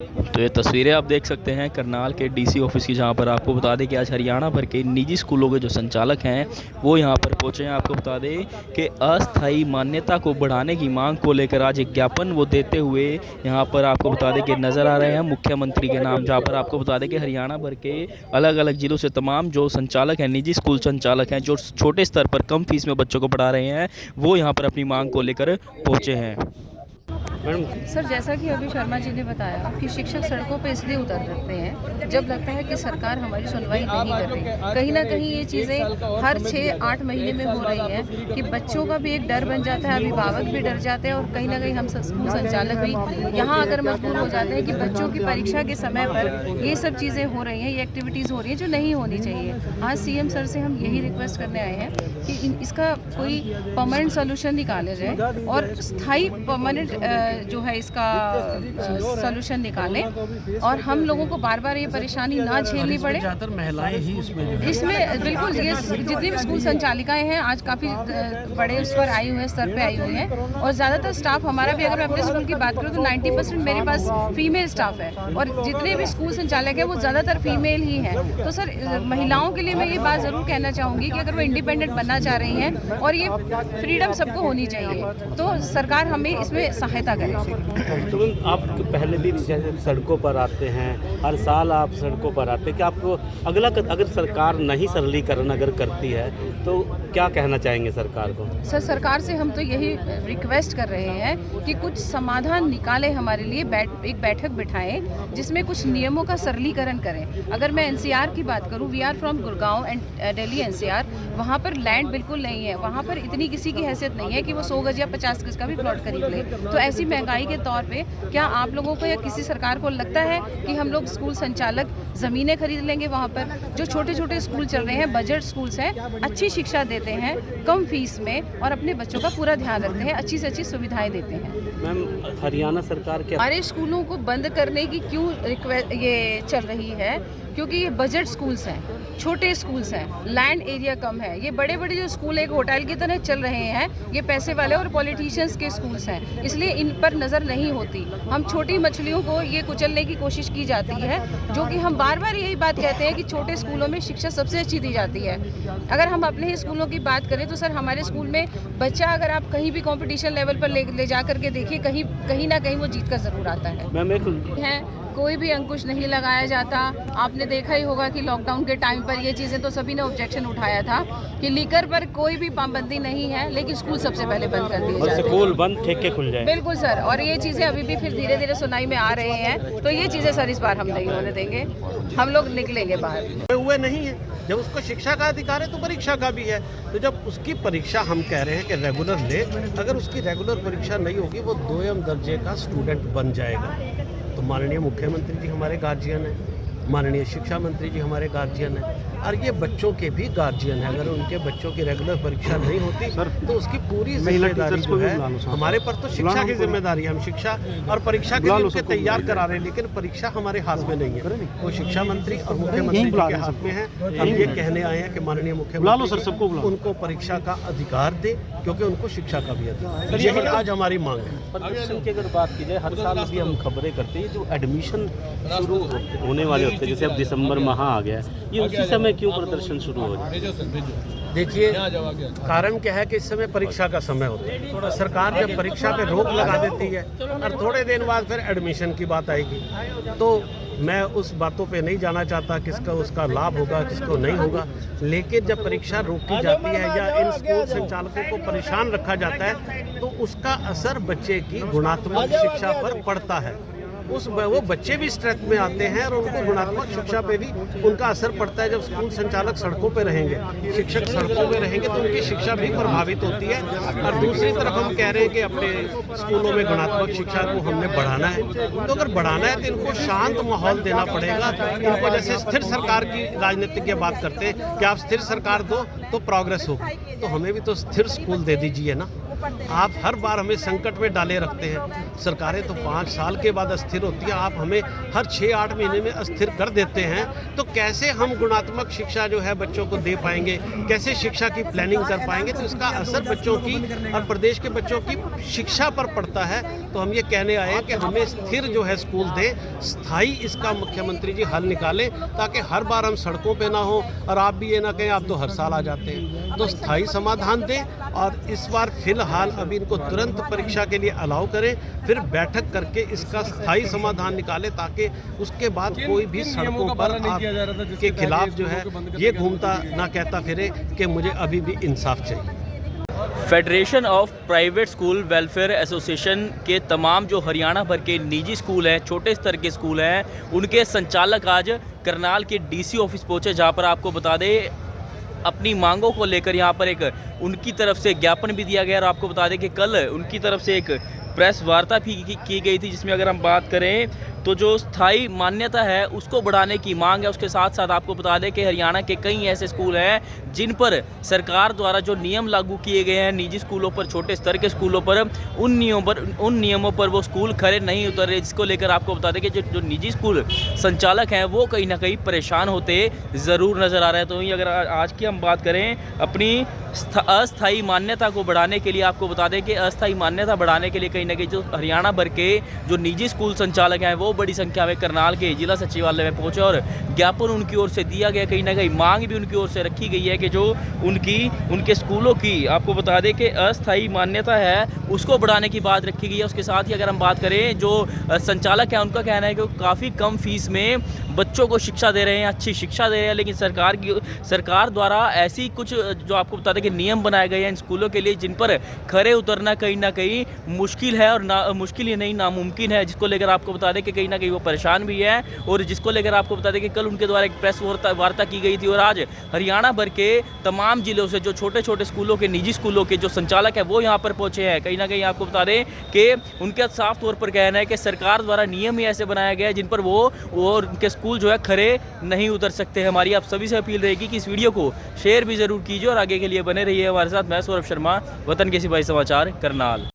तो ये तस्वीरें आप देख सकते हैं करनाल के डीसी ऑफिस की, जहां पर आपको बता दें कि आज हरियाणा भर के निजी स्कूलों के जो संचालक हैं वो यहां पर पहुंचे हैं। आपको बता दें कि अस्थायी मान्यता को बढ़ाने की मांग को लेकर आज एक ज्ञापन वो देते हुए यहां पर आपको बता दें कि नज़र आ रहे हैं मुख्यमंत्री के नाम, जहां पर आपको बता दें कि हरियाणा भर के अलग अलग जिलों से तमाम जो संचालक हैं, निजी स्कूल संचालक हैं, जो छोटे स्तर पर कम फीस में बच्चों को पढ़ा रहे हैं, वो यहाँ पर अपनी मांग को लेकर पहुँचे हैं। सर, जैसा कि अभी शर्मा जी ने बताया कि शिक्षक सड़कों पर इसलिए उतर रहते हैं जब लगता है कि सरकार हमारी सुनवाई नहीं कर रही। कहीं ना कहीं ये चीज़ें हर 6-8 महीने में हो रही हैं कि बच्चों का भी एक डर बन जाता है, अभिभावक भी डर जाते हैं और कहीं ना कहीं हम स्कूल संचालक भी यहाँ अगर मजबूर हो जाते हैं कि बच्चों की परीक्षा के समय पर ये सब चीज़ें हो रही हैं, ये एक्टिविटीज़ हो रही हैं जो नहीं होनी चाहिए। आज सीएम सर से हम यही रिक्वेस्ट करने आए हैं कि इसका कोई परमानेंट सोल्यूशन निकाले जाए और स्थायी परमानेंट जो है इसका सॉल्यूशन निकालें और हम लोगों को बार बार ये परेशानी ना झेलनी पड़े। ज़्यादातर महिलाएं ही इसमें बिल्कुल ये जितनी भी स्कूल संचालिकाएं हैं आज काफ़ी बड़े उस पर आई हुई हैं, स्तर पे आई हुई हैं और ज़्यादातर स्टाफ हमारा भी, अगर मैं अपने स्कूल की बात करूँ तो 90% मेरे पास फीमेल स्टाफ है और जितने भी स्कूल संचालक हैं वो ज़्यादातर फीमेल ही हैं। तो सर, महिलाओं के लिए मैं ये बात ज़रूर कहना चाहूँगी कि अगर वो इंडिपेंडेंट बनना चाह रही हैं और ये फ्रीडम सबको होनी चाहिए तो सरकार हमें इसमें सहायता करे। तो आप पहले भी जैसे सड़कों पर आते हैं, हर साल आप सड़कों पर आते हैं, कि आपको अगर सरकार नहीं सरलीकरण अगर करती है तो क्या कहना चाहेंगे सरकार को? सर, सरकार से हम तो यही रिक्वेस्ट कर रहे हैं कि कुछ समाधान निकालें हमारे लिए, एक बैठक बिठाएं जिसमें कुछ नियमों का सरलीकरण करें। अगर मैं एनसीआर की बात करूं, we are from Gurgaon and Delhi NCR, वहां पर लैंड बिल्कुल नहीं है, वहां पर इतनी किसी की हैसियत नहीं है कि वो 100 गज या 50 गज का भी प्लॉट खरीद ले। तो ऐसी महंगाई के तौर पे क्या आप लोगों को या किसी सरकार को लगता है कि हम लोग स्कूल संचालक ज़मीनें खरीद लेंगे? वहाँ पर जो छोटे छोटे स्कूल चल रहे हैं, बजट स्कूल्स हैं, अच्छी शिक्षा देते हैं कम फीस में और अपने बच्चों का पूरा ध्यान रखते हैं, अच्छी से अच्छी सुविधाएं देते हैं। मैम, हरियाणा सरकार के हमारे स्कूलों को बंद करने की क्यों रिक्वेस्ट ये चल रही है? क्योंकि ये बजट स्कूल्स हैं, छोटे स्कूल्स हैं, लैंड एरिया कम है। ये बड़े बड़े जो स्कूल एक होटल की तरह चल रहे हैं, ये पैसे वाले और पॉलिटिशियंस के स्कूल्स हैं, इसलिए इन पर नज़र नहीं होती। हम छोटी मछलियों को ये कुचलने की कोशिश की जाती है, जो कि हम बार बार यही बात कहते हैं कि छोटे स्कूलों में शिक्षा सबसे अच्छी दी जाती है। अगर हम अपने ही स्कूलों की बात करें तो सर, हमारे स्कूल में बच्चा अगर आप कहीं भी कॉम्पिटिशन लेवल पर ले जा करके देखिए, कहीं ना कहीं वो जीत कर ज़रूर आता है। मैम, एक कोई भी अंकुश नहीं लगाया जाता। आपने देखा ही होगा कि लॉकडाउन के टाइम पर ये चीज़ें तो सभी ने ऑब्जेक्शन उठाया था कि लीकर पर कोई भी पाबंदी नहीं है, लेकिन स्कूल सबसे पहले बंद कर दिए जाते हैं। स्कूल बंद, ठेके खुल जाए। बिल्कुल सर, और ये चीज़ें अभी भी फिर धीरे धीरे सुनाई में आ रहे हैं, तो ये चीज़ें सर इस बार हम नहीं होने देंगे, हम लोग निकलेंगे बाहर। हुए नहीं है, जब उसको शिक्षा का अधिकार है तो परीक्षा का भी है। तो जब उसकी परीक्षा हम कह रहे हैं कि रेगुलर ले, अगर उसकी रेगुलर परीक्षा नहीं होगी वो 2ym दर्जे का स्टूडेंट बन जाएगा। तो माननीय मुख्यमंत्री जी हमारे गार्जियन हैं, माननीय शिक्षा मंत्री जी हमारे गार्जियन हैं और ये बच्चों के भी गार्जियन हैं। अगर उनके बच्चों की रेगुलर परीक्षा नहीं होती तो उसकी पूरी जिम्मेदारी जो है हमारे पर, तो शिक्षा की जिम्मेदारी है। हम शिक्षा और परीक्षा के लिए उनके तैयार करा रहे हैं, लेकिन परीक्षा हमारे हाथ में नहीं है, वो शिक्षा मंत्री और मुख्यमंत्री जी के हाथ में है। हम ये कहने आए हैं कि माननीय मुख्यमंत्री उनको परीक्षा का अधिकार दे, क्योंकि उनको शिक्षा का भी अधिकार, यही आज हमारी मांग है। प्रदर्शन की अगर बात की जाए, हर साल अभी हम खबरें करते हैं, जो एडमिशन शुरू होने वाले होते हैं, जैसे अब दिसंबर माह आ गया है, ये उसी समय क्यों प्रदर्शन शुरू हो जाए? देखिए, कारण क्या है कि इस समय परीक्षा का समय होता है, तो सरकार जब परीक्षा पे रोक लगा देती है और थोड़े दिन बाद फिर एडमिशन की बात आएगी, तो मैं उस बातों पे नहीं जाना चाहता किसका उसका लाभ होगा किसको नहीं होगा। लेकिन जब परीक्षा रोकी जाती है या इन स्कूल संचालकों को परेशान रखा जाता है तो उसका असर बच्चे की गुणात्मक शिक्षा पर पड़ता है। वो बच्चे भी स्ट्रेस में आते हैं और उनको गुणात्मक शिक्षा पे भी उनका असर पड़ता है। जब स्कूल संचालक सड़कों पे रहेंगे, शिक्षक सड़कों पे रहेंगे, तो उनकी शिक्षा भी प्रभावित होती है। और दूसरी तरफ हम कह रहे हैं कि अपने स्कूलों में गुणात्मक शिक्षा को हमने बढ़ाना है, तो अगर बढ़ाना है तो इनको शांत माहौल देना पड़ेगा। इनको जैसे स्थिर सरकार की राजनीति की बात करते हैं कि आप स्थिर सरकार दो तो प्रोग्रेस होगी, तो हमें भी तो स्थिर स्कूल दे दीजिए ना। आप हर बार हमें संकट में डाले रखते हैं। सरकारें तो 5 साल के बाद अस्थिर होती है, आप हमें हर 6-8 महीने में अस्थिर कर देते हैं। तो कैसे हम गुणात्मक शिक्षा जो है बच्चों को दे पाएंगे, कैसे शिक्षा की प्लानिंग कर पाएंगे? तो इसका असर बच्चों की और प्रदेश के बच्चों की शिक्षा पर पड़ता है। तो हम ये कहने आए हैं कि हमें स्थिर जो है स्कूल दें, स्थायी इसका मुख्यमंत्री जी हल निकालें, ताकि हर बार हम सड़कों पे ना हो और आप भी ये ना कहें आप तो हर साल आ जाते हैं। तो स्थायी समाधान दें और इस बार फिलहाल अभी इनको तुरंत परीक्षा के लिए अलाउ करें, फिर बैठक करके इसका स्थायी समाधान निकालें, ताकि उसके बाद कोई भी सड़कों पर आपके खिलाफ जो है ये घूमता ना कहता फिरे कि मुझे अभी भी इंसाफ चाहिए। Federation of private school welfare association के तमाम जो हरियाणा भर के निजी स्कूल हैं, छोटे स्तर के स्कूल हैं, उनके संचालक आज करनाल के डीसी ऑफिस पहुंचे, जहां पर आपको बता दें अपनी मांगों को लेकर यहां पर एक उनकी तरफ से ज्ञापन भी दिया गया। और आपको बता दें कि कल उनकी तरफ से एक प्रेस वार्ता भी की गई थी, जिसमें अगर हम बात करें तो जो स्थायी मान्यता है उसको बढ़ाने की मांग है। उसके साथ साथ आपको बता दें कि हरियाणा के कई ऐसे स्कूल हैं जिन पर सरकार द्वारा जो नियम लागू किए गए हैं निजी स्कूलों पर, छोटे स्तर के स्कूलों पर, उन नियमों पर वो स्कूल खरे नहीं उतर रहे, जिसको लेकर आपको बता दें कि जो निजी स्कूल संचालक हैं वो कहीं ना कहीं परेशान होते ज़रूर नज़र आ रहे हैं। तो वहीं अगर आज की हम बात करें अपनी अस्थायी मान्यता को बढ़ाने के लिए, आपको बता दें कि अस्थायी मान्यता बढ़ाने के लिए कहीं ना कहीं जो हरियाणा भर के जो निजी स्कूल संचालक हैं वो बड़ी संख्या में करनाल के जिला सचिवालय में पहुंचे और ज्ञापन उनकी ओर से दिया गया। कहीं ना कहीं मांग भी उनकी ओर से रखी गई है कि जो उनके स्कूलों की आपको बता दें कि अस्थायी मान्यता है उसको बढ़ाने की बात रखी गई है। उसके साथ ही अगर हम बात करें जो संचालक हैं उनका कहना है कि वो काफ़ी कम फीस में बच्चों को शिक्षा दे रहे हैं, अच्छी शिक्षा दे रहे हैं, लेकिन सरकार द्वारा ऐसी कुछ जो आपको बता दें कि नियम बनाए गए हैं इन स्कूलों के लिए जिन पर खरे उतरना कहीं ना कहीं मुश्किल है और मुश्किल ही नहीं नामुमकिन है, जिसको लेकर आपको बता दें कि कहीं ना कहीं वो परेशान भी है। और जिसको लेकर आपको बता दें कि कल उनके द्वारा एक प्रेस वार्ता की गई थी और आज हरियाणा भर के तमाम जिलों से जो छोटे छोटे स्कूलों के निजी स्कूलों के जो संचालक है वो यहाँ पर पहुँचे हैं। कहीं ना कहीं आपको बता दें कि उनका साफ तौर पर कहना है कि सरकार द्वारा नियम ही ऐसे बनाया गया है जिन पर वो और उनके स्कूल जो है खरे नहीं उतर सकते हैं। हमारी आप सभी से अपील रहेगी कि इस वीडियो को शेयर भी ज़रूर कीजिए और आगे के लिए बने रहिए हमारे साथ। मैं सौरभ शर्मा, वतन के सिपाही समाचार, करनाल।